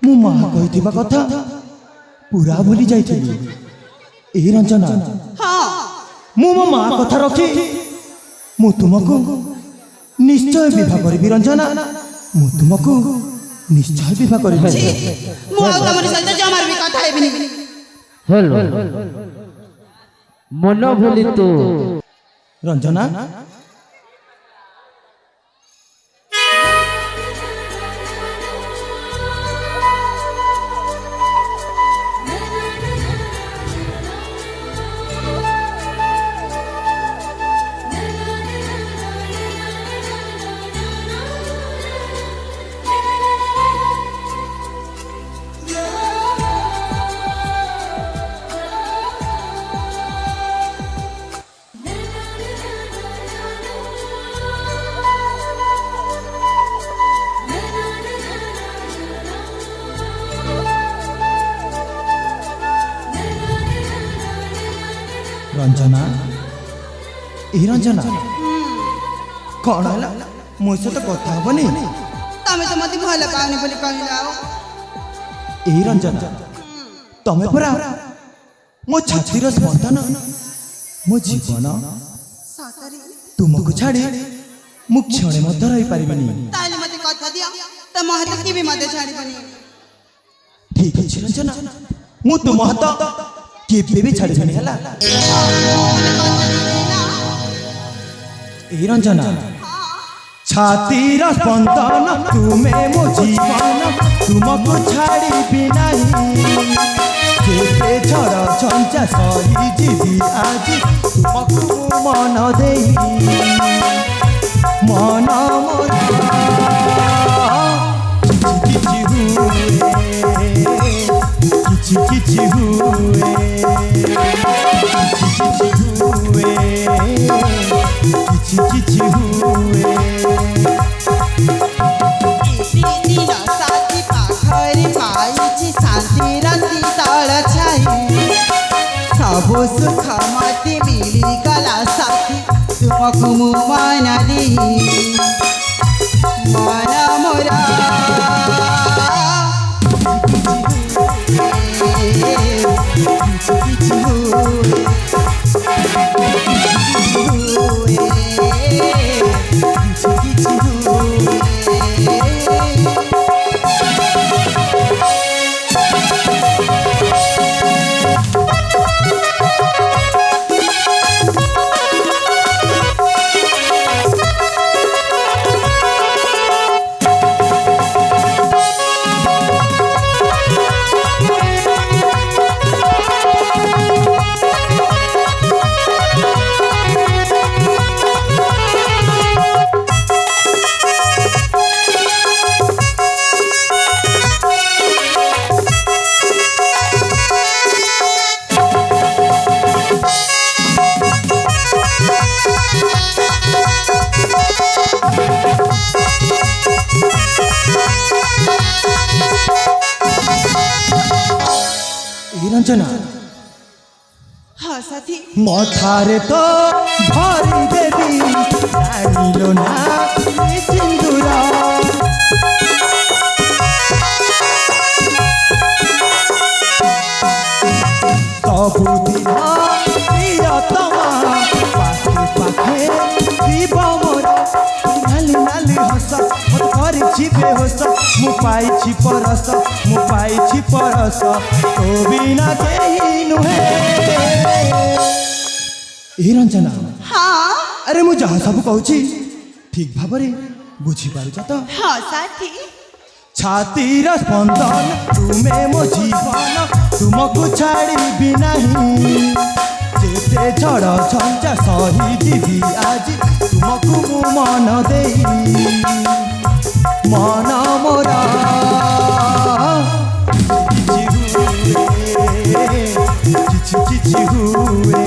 मु मां कहिथिबा कथा पूरा भूली जाइथिली। ए रंजना हाँ मु मो मां कथा रखी मु तुमको निश्चय विवाह करबी रंजना। मु तुमको निश्चय विवाह करबी। मु तमर सहित जमार भी कथा हेबिनी। हेलो मन भूली तू रंजना रंजना ए रंजना कौन है मो से तो कथा हबनी। तमे तो मते भले पाउनी बोली कहला। ए रंजना तमे परा मो छातीर स्पंदन मो जीवन सतरी तुमको छाड़ी मु क्षणे मध्य रही पारिबनी। ताले मते कथा दिया त महत की भी मते छाड़ी बनी। ठीक है रंजना मु तुम हाथ केबे भी छाड़िबनी हला। ए रंजना छातीर स्पंदन तुम्हें मो जीवन तुमको छाड़ी नहीं। केते झड़ झंझा सही जीवी आज तुमको मन दे मन मोर किछि किछि हुए किछि किछि हुए साथी पाखरे पाइछि शांति राति तल छाई सब सुख मते मिली गला साथी तुमको मु मन दी मन मोरा रंजना हाँ साथी मथारे तो भरी देवी जानिलो ना सिंदूर सबुदिन प्रियतमा पाखे पाखे जीव मोर नाली नाली हस मत करछि बेहोस मु पाइछि परस तो बिना केही नुहे। ए रंजना हाँ अरे मु जहाँ सब कहूँ ठीक भावरे बुझी पारुछ तो। हाँ साथी छातीर स्पंदन तुम्हें मो जीवन तुमको छाड़ी नहीं। जेते झड़ झंझा सही जीवी आज तुमको मु मन दे मन मोरा किछि किछि हुए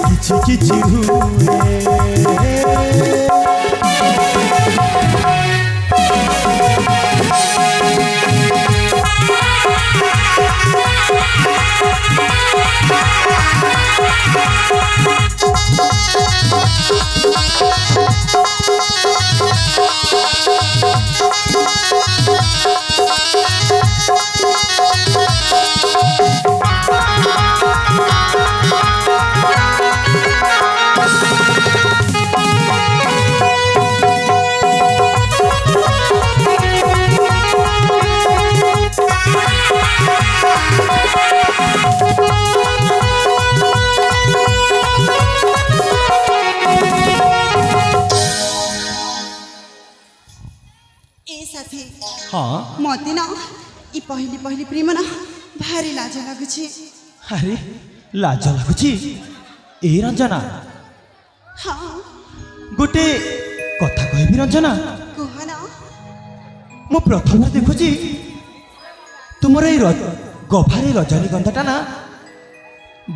किछि किछि हुए। ए साथी हाँ मते ना ई पहली पहली प्रेम ना भारी लाज लागुଛି। अरे लाज लगुची ए रंजना हाँ गोटे कथा कहबी रंजना कुह ना मु प्रथम देखुची तुमर ए गभारे रजनीगंधाटा ना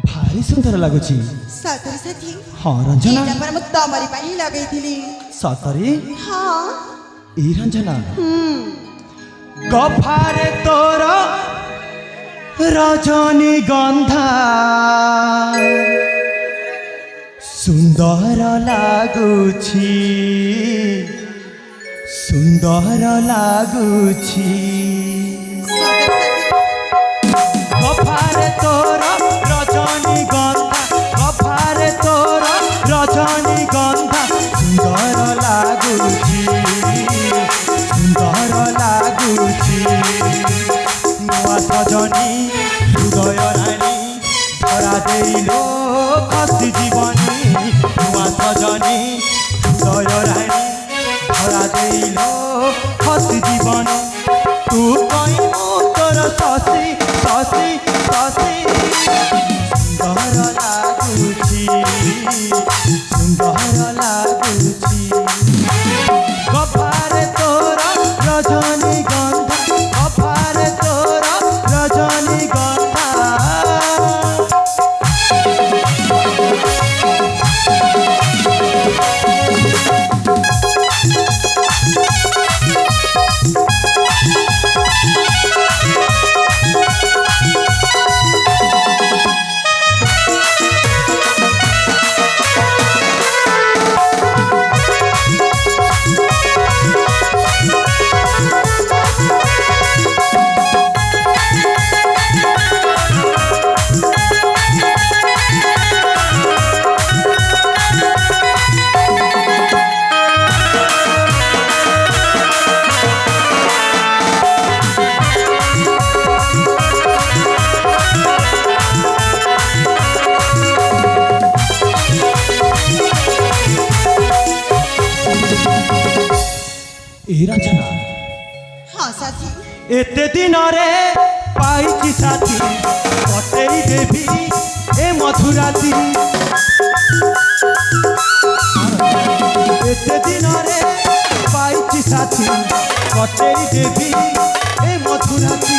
भारी सुंदर लगुची। सतरे साथी हाँ रंजना एटा पर म तमरी पनि लगाइथिली। सतरी हाँ ए रंजना गभारे तोर रजनीगंधा सुंदर लागुछि सुंदर लागुछि। गभारे तोर रजनीगंधा गभारे तोर रजनीगंधा सुंदर लागुछि सुंदर लागुछि। नुआ सजनी हृदय राणी धरा देलो खसी जीवनी नुआ सजनी हृदय राणी धरा देलो खसी जीवनी तू कहीं तोर शशि शशि शशि सुंदर लागुछि सुंदर लागुछि। गभारे तोर रजनीगंधा गभारे तोर रजनीगंधा ए रंजना हाँ साथी एते दिन रे पाइची साथी कटेई देवी ए मधुराती एते दिन रे पाइची साथी कटेई देवी ए मधुराती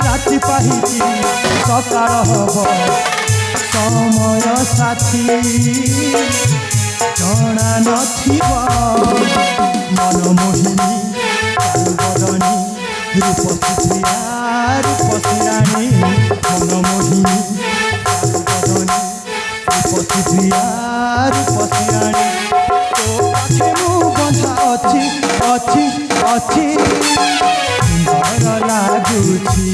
राति पाहिची सकाळ हब समय साथी जଣା नथिब मन मोहिनी बदनी रूपसिया रूपसिराणी मन मोहिनी बदनी रूपसिया रूपसिराणी तो पाखे मु बंधा अच्छी अच्छी अच्छी सुंदर लागुछि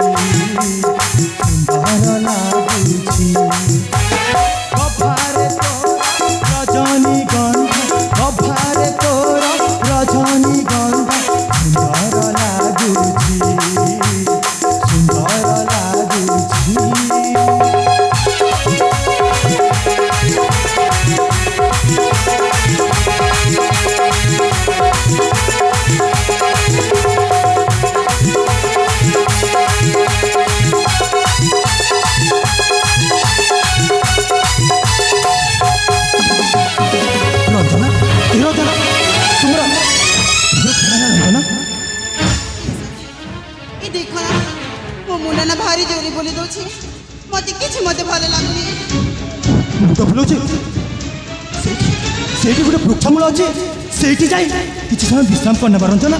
सुंदर लागुछि। गभारे तोर रजनीगंधा गभारे तोर रजनीगंधा सुंदर लागुछि सुंदर लागुछि। रंजना ए रंजना तुमरा रंजना ई देखो ना मो मुंडा ना भारी जोरी बोली दोछि मते किछि मते भले लागुनी। मुंड भुलुछि सेठी गोटे वृक्षमूल अच्छे सेठी जाई किछि समय विश्राम करने रंजना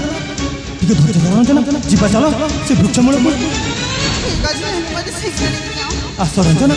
टिके धैर्य धर रंजना जीवा चल से वृक्षमूल ठीक अछि मते शीघ्र निकल आस रंजना